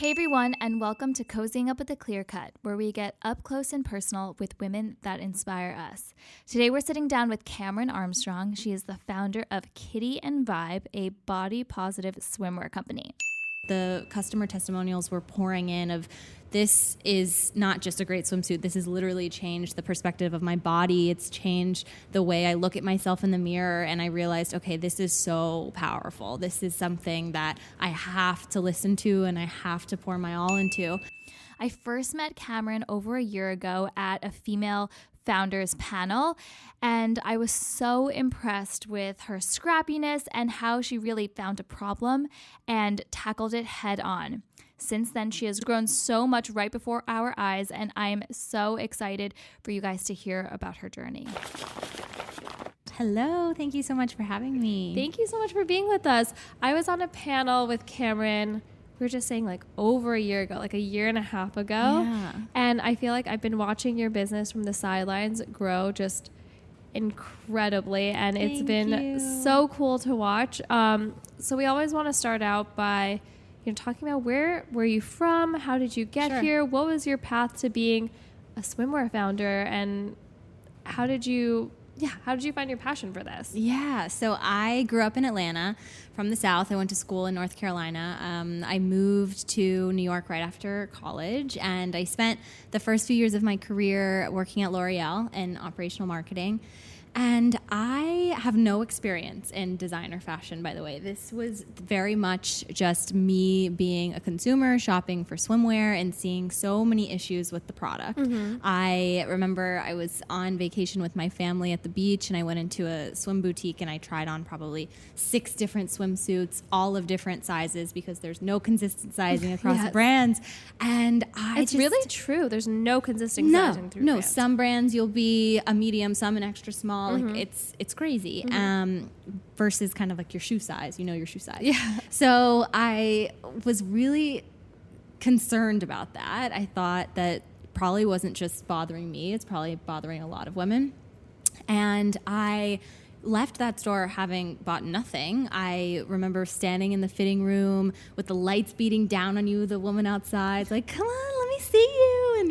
Hey everyone, and welcome to Cozying Up with the Clear Cut, where we get up close and personal with women that inspire us. Today we're sitting down with Cameron Armstrong. She is the founder of Kitty and Vibe, a body positive swimwear company. The customer testimonials were pouring in of, this is not just a great swimsuit. This has literally changed the perspective of my body. It's changed the way I look at myself in the mirror. And I realized, okay, this is so powerful. This is something that I have to listen to and I have to pour my all into. I first met Cameron over a year ago at a female founders panel, and I was so impressed with her scrappiness and how she really found a problem and tackled it head on. Since then, she has grown so much right before our eyes, and I'm so excited for you guys to hear about her journey. Hello, thank you so much for having me. Thank you so much for being with us. I was on a panel with Cameron, we were just saying like over a year ago, like a year and a half ago. Yeah. And I feel like I've been watching your business from the sidelines grow just incredibly. And it's been so cool to watch. So we always want to start out by, talking about where were you from? How did you get here? What was your path to being a swimwear founder? And how did you find your passion for this? Yeah, so I grew up in Atlanta from the South. I went to school in North Carolina. I moved to New York right after college, and I spent the first few years of my career working at L'Oreal in operational marketing. And I have no experience in designer fashion, by the way. This was very much just me being a consumer, shopping for swimwear and seeing so many issues with the product. Mm-hmm. I remember I was on vacation with my family at the beach, and I went into a swim boutique and I tried on probably 6 different swimsuits, all of different sizes, because there's no consistent sizing across brands. And it's really true. There's no consistent sizing through brands. Some brands you'll be a medium, some an extra small. Mm-hmm. Like it's crazy. Versus kind of like your shoe size, your shoe size. Yeah. So I was really concerned about that. I thought that probably wasn't just bothering me. It's probably bothering a lot of women. And I left that store having bought nothing. I remember standing in the fitting room with the lights beating down on you, the woman outside, like, come on, let me see you. And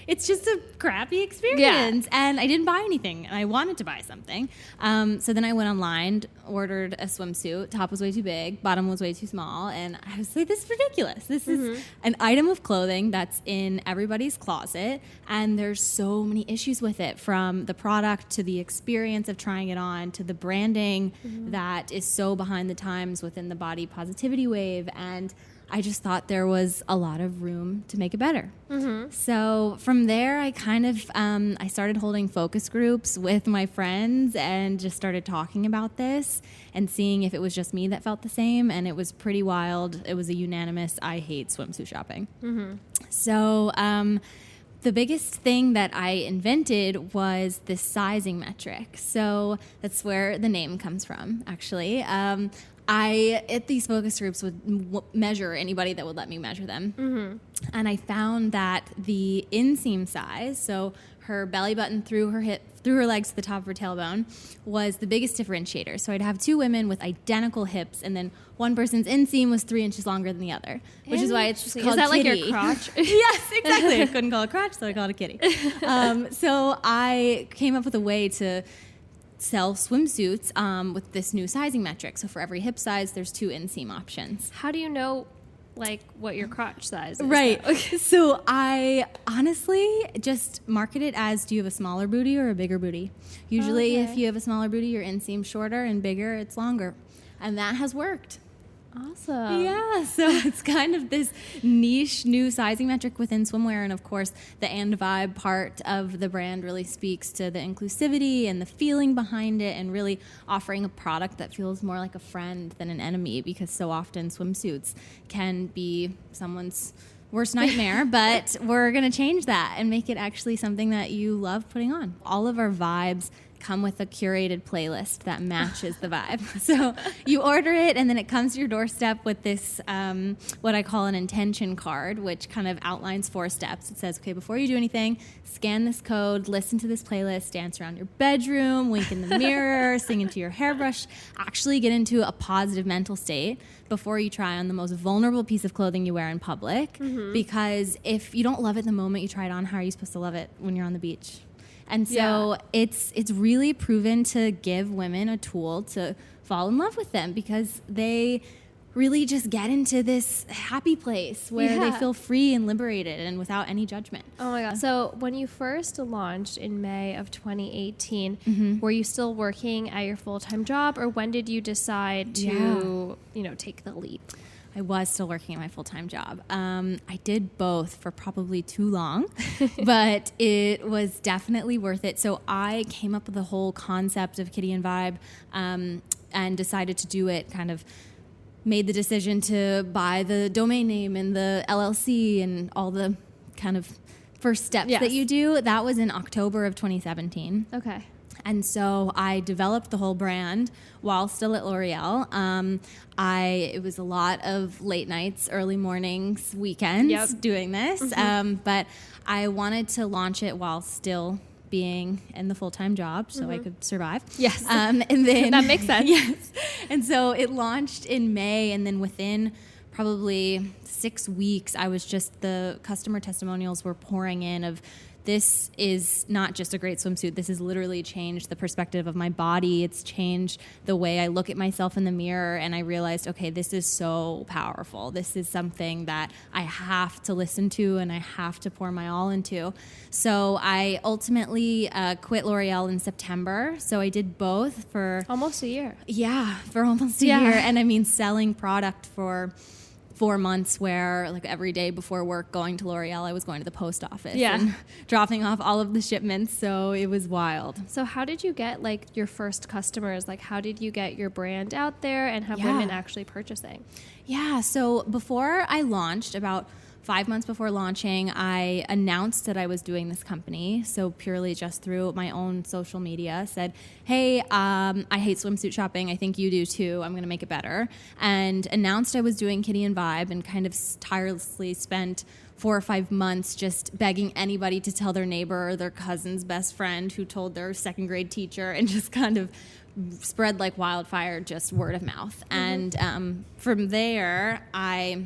it's just a crappy experience. Yeah. And I didn't buy anything, and I wanted to buy something. So then I went online, ordered a swimsuit. Top was way too big, bottom was way too small. And I was like, this is ridiculous. This is an item of clothing that's in everybody's closet. And there's so many issues with it, from the product to the experience of trying it on to the branding that is so behind the times within the body positivity wave. And I just thought there was a lot of room to make it better. Mm-hmm. So from there, I kind of, I started holding focus groups with my friends and just started talking about this and seeing if it was just me that felt the same. And it was pretty wild. It was a unanimous, I hate swimsuit shopping. Mm-hmm. So the biggest thing that I invented was this sizing metric. So that's where the name comes from, actually. I, at these focus groups, would measure anybody that would let me measure them. Mm-hmm. And I found that the inseam size, so her belly button through her legs to the top of her tailbone, was the biggest differentiator. So I'd have 2 women with identical hips, and then one person's inseam was 3 inches longer than the other, which is why it's called Is that kitty. Like your crotch? Yes, exactly. I couldn't call it crotch, so I called it kitty. So I came up with a way to sell swimsuits with this new sizing metric. So for every hip size, there's 2 inseam options. How do you know, what your crotch size is? Right. Okay. So I honestly just market it as, do you have a smaller booty or a bigger booty? Usually if you have a smaller booty, your inseam's shorter, and bigger, it's longer. And that has worked. Awesome. Yeah, so it's kind of this niche new sizing metric within swimwear. And of course, the and vibe part of the brand really speaks to the inclusivity and the feeling behind it, and really offering a product that feels more like a friend than an enemy, because so often swimsuits can be someone's worst nightmare. But we're going to change that and make it actually something that you love putting on. All of our vibes come with a curated playlist that matches the vibe. So you order it, and then it comes to your doorstep with this, what I call an intention card, which kind of outlines 4 steps. It says, okay, before you do anything, scan this code, listen to this playlist, dance around your bedroom, wink in the mirror, sing into your hairbrush, actually get into a positive mental state before you try on the most vulnerable piece of clothing you wear in public. Because if you don't love it the moment you try it on, how are you supposed to love it when you're on the beach? And so it's really proven to give women a tool to fall in love with them, because they really just get into this happy place where they feel free and liberated and without any judgment. Oh my God. So when you first launched in May of 2018, were you still working at your full-time job, or when did you decide to, take the leap? I was still working at my full-time job. I did both for probably too long, but it was definitely worth it. So I came up with the whole concept of Kitty and Vibe, and decided to do it, kind of made the decision to buy the domain name and the LLC and all the kind of first steps that you do. That was in October of 2017. Okay. And so I developed the whole brand while still at L'Oreal. It was a lot of late nights, early mornings, weekends doing this. But I wanted to launch it while still being in the full-time job so I could survive. Yes. And then that makes sense. Yes. And so it launched in May, and then within probably 6 weeks, the customer testimonials were pouring in of, this is not just a great swimsuit. This has literally changed the perspective of my body. It's changed the way I look at myself in the mirror. And I realized, okay, this is so powerful. This is something that I have to listen to and I have to pour my all into. So I ultimately quit L'Oreal in September. So I did both for almost a year. Yeah, for almost a year. And I mean, selling product for 4 months, where like every day before work going to L'Oreal, I was going to the post office and dropping off all of the shipments. So it was wild. So how did you get like your first customers? Like how did you get your brand out there and have women actually purchasing? Yeah. So before I launched, about 5 months before launching, I announced that I was doing this company. So purely just through my own social media, said, hey, I hate swimsuit shopping. I think you do too. I'm going to make it better. And announced I was doing Kitty and Vibe, and kind of tirelessly spent 4 or 5 months just begging anybody to tell their neighbor or their cousin's best friend who told their 2nd grade teacher, and just kind of spread like wildfire, just word of mouth. And from there, I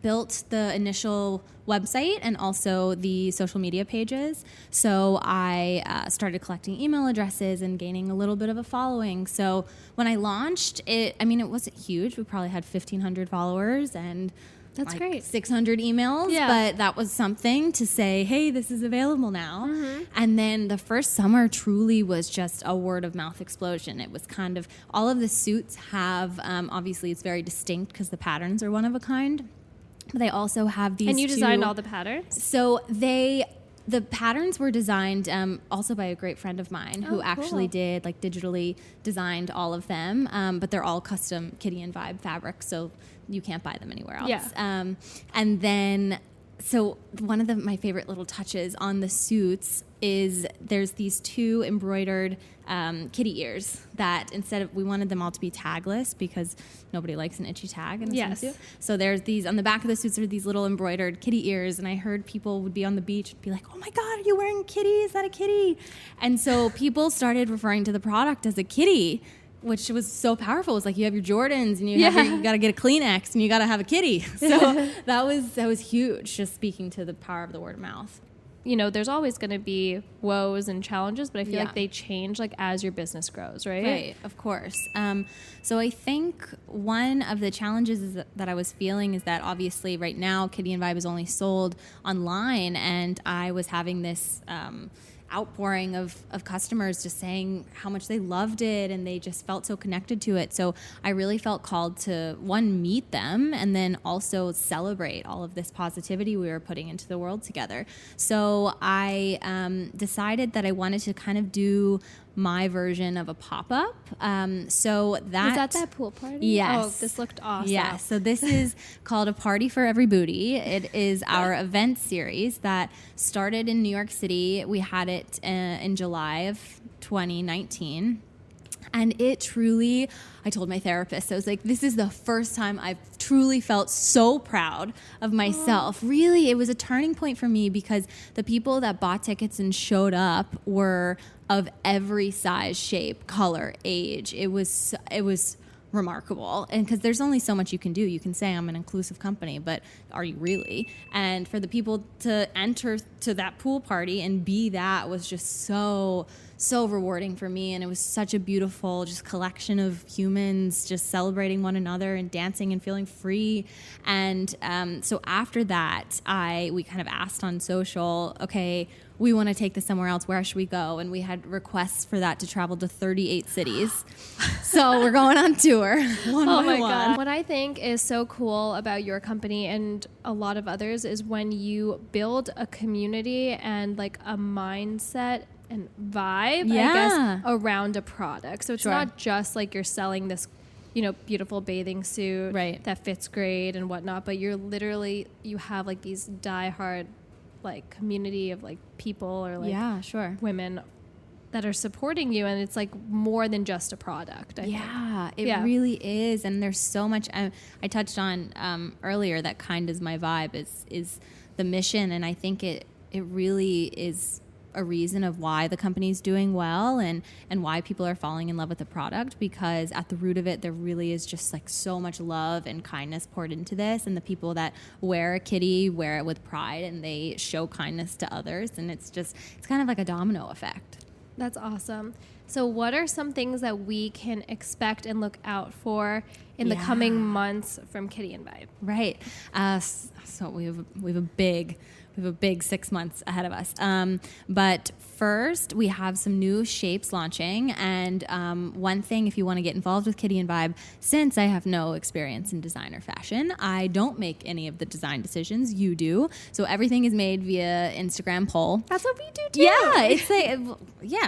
built the initial website and also the social media pages. So I started collecting email addresses and gaining a little bit of a following. So when I launched it, it wasn't huge. We probably had 1,500 followers and that's great. 600 emails, but that was something to say, hey, this is available now. And then the first summer truly was just a word of mouth explosion. It was kind of, all of the suits have, obviously it's very distinct because the patterns are one of a kind. But they also have these. And you designed all the patterns? So the patterns were designed also by a great friend of mine who actually did digitally designed all of them. But they're all custom Kitty and Vibe fabrics, so you can't buy them anywhere else. Yeah. And then, so one of my favorite little touches on the suits is there's these 2 embroidered kitty ears that we wanted them all to be tagless because nobody likes an itchy tag in a swimsuit. So there's these, on the back of the suits are these little embroidered kitty ears, and I heard people would be on the beach and be like, oh my God, are you wearing a kitty? Is that a kitty? And so people started referring to the product as a kitty, which was so powerful. It was like, you have your Jordans and you got to get a Kleenex and you got to have a kitty. So that was huge, just speaking to the power of the word of mouth. There's always going to be woes and challenges, but I feel like they change as your business grows, right? Right, of course. So I think one of the challenges that I was feeling is that obviously right now Kitty and Vibe is only sold online, and I was having this outpouring of customers just saying how much they loved it and they just felt so connected to it. So I really felt called to, one, meet them, and then also celebrate all of this positivity we were putting into the world together. So I decided that I wanted to kind of do my version of a pop-up. So that Was that pool party? Yes. Oh, this looked awesome. Yeah. So this is called A Party for Every Booty. It is our event series that started in New York City. We had it in July of 2019. And it truly, I told my therapist, I was like, this is the first time I've truly felt so proud of myself. Really, it was a turning point for me because the people that bought tickets and showed up were of every size, shape, color, age. It was remarkable. And because there's only so much you can do. You can say I'm an inclusive company, but are you really? And for the people to enter to that pool party and be that was just so rewarding for me. And it was such a beautiful just collection of humans just celebrating one another and dancing and feeling free. And so after that, we kind of asked on social, okay, we want to take this somewhere else. Where should we go? And we had requests for that to travel to 38 cities. So we're going on tour. One Oh by my one. God. What I think is so cool about your company and a lot of others is when you build a community and like a mindset and vibe, I guess, around a product. So it's not just like you're selling this, beautiful bathing suit that fits great and whatnot, but you're literally, you have like these diehard like community of like people or like women that are supporting you, and it's like more than just a product. I think. It really is. And there's so much I touched on earlier that kind is my vibe is the mission, and I think it really is a reason of why the company's doing well and why people are falling in love with the product, because at the root of it there really is just like so much love and kindness poured into this, and the people that wear a kitty wear it with pride and they show kindness to others, and it's kind of like a domino effect. That's awesome. So what are some things that we can expect and look out for in the coming months from Kitty and Vibe? Right. So we have a big 6 months ahead of us. But first, we have some new shapes launching. And one thing, if you want to get involved with Kitty and Vibe, since I have no experience in design or fashion, I don't make any of the design decisions. You do. So everything is made via Instagram poll. That's what we do too. Yeah, it's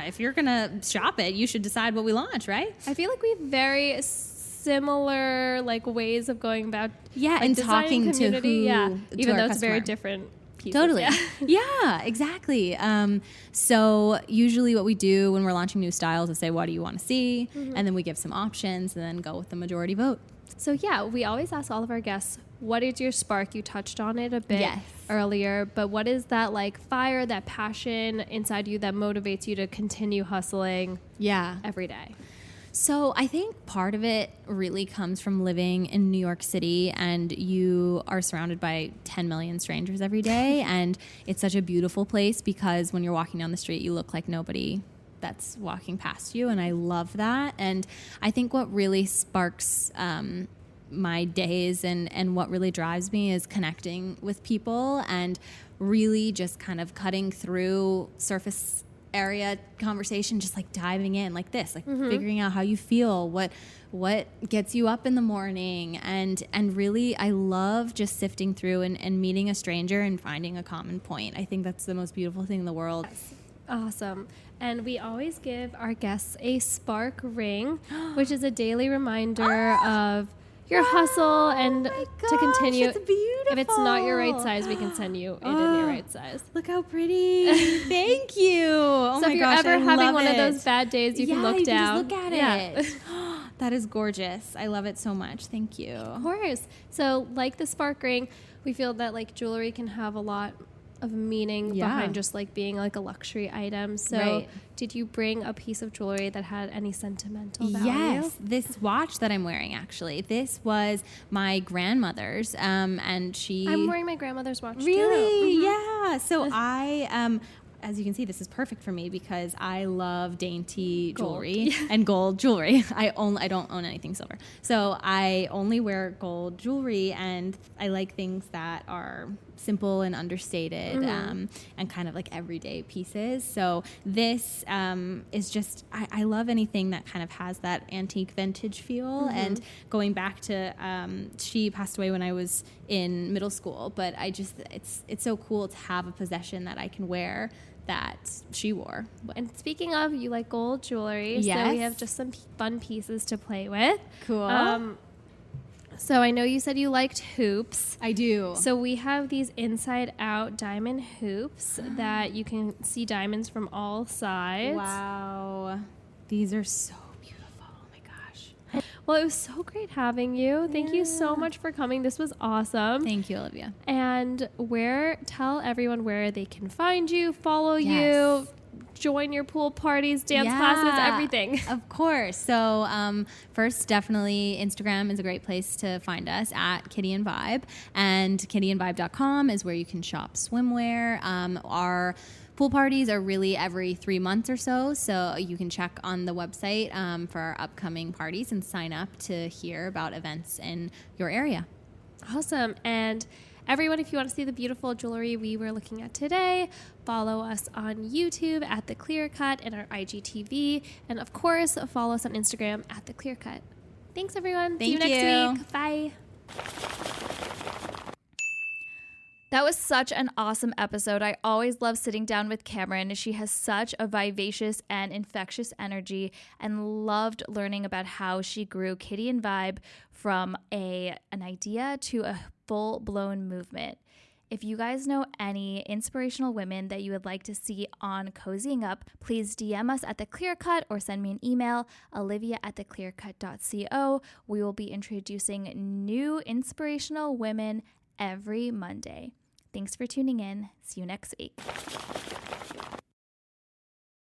if you're gonna shop it, you should decide what we launch, right? I feel like we have very similar like ways of going about and talking community. to even though it's customer. very different. Pieces. Totally. Yeah, exactly. So usually what we do when we're launching new styles is say, what do you want to see? And then we give some options and then go with the majority vote. So we always ask all of our guests, what is your spark? You touched on it a bit earlier, but what is that like fire, that passion inside you that motivates you to continue hustling every day? So I think part of it really comes from living in New York City, and you are surrounded by 10 million strangers every day. And it's such a beautiful place because when you're walking down the street, you look like nobody that's walking past you. And I love that. And I think what really sparks my days and what really drives me is connecting with people and really just kind of cutting through surface area conversation, just like diving in like this, like figuring out how you feel, what gets you up in the morning, and really I love just sifting through and meeting a stranger and finding a common point. I think that's the most beautiful thing in the world. Awesome. And we always give our guests a spark ring, which is a daily reminder of your hustle and to continue. It's beautiful. If it's not your right size, we can send you it in your right size. Look how pretty. Thank you. Oh so my if you're gosh, ever having one of those bad days, you can look down. Just look at it. That is gorgeous. I love it so much. Thank you. Of course. So like the spark ring, we feel that like jewelry can have a lot of meaning behind just like being like a luxury item. So did you bring a piece of jewelry that had any sentimental value? Yes, this watch that I'm wearing, actually, this was my grandmother's, and I'm wearing my grandmother's watch too. Really? Yeah. So I as you can see, this is perfect for me because I love dainty jewelry and gold jewelry. I don't own anything silver. So I only wear gold jewelry, and I like things that are simple and understated, and kind of like everyday pieces. So this is just, I love anything that kind of has that antique vintage feel. And going back to, she passed away when I was in middle school, but it's so cool to have a possession that I can wear that she wore. And speaking of, you like gold jewelry, so Yes. we have just some fun pieces to play with. Cool. So I know you said you liked hoops. I do. So we have these inside out diamond hoops that you can see diamonds from all sides. Wow. These are so beautiful. Oh my gosh. Well, it was so great having you. Thank you so much for coming. This was awesome. Thank you, Olivia. And tell everyone where they can find you, follow Yes. you, join your pool parties, dance classes, everything. Of course. So first, definitely Instagram is a great place to find us at Kitty and Vibe. And kittyandvibe.com is where you can shop swimwear. Our pool parties are really every 3 months or so. So you can check on the website for our upcoming parties and sign up to hear about events in your area. Awesome. And everyone, if you want to see the beautiful jewelry we were looking at today, follow us on YouTube at The Clear Cut and our IGTV. And of course, follow us on Instagram at The Clear Cut. Thanks, everyone. See you Thank next you. week. Bye. That was such an awesome episode. I always love sitting down with Cameron. She has such a vivacious and infectious energy, and loved learning about how she grew Kitty and Vibe from an idea to a full-blown movement. If you guys know any inspirational women that you would like to see on Cozying Up, please DM us at The Clear Cut or send me an email, olivia@theclearcut.co. We will be introducing new inspirational women every Monday. Thanks for tuning in. See you next week.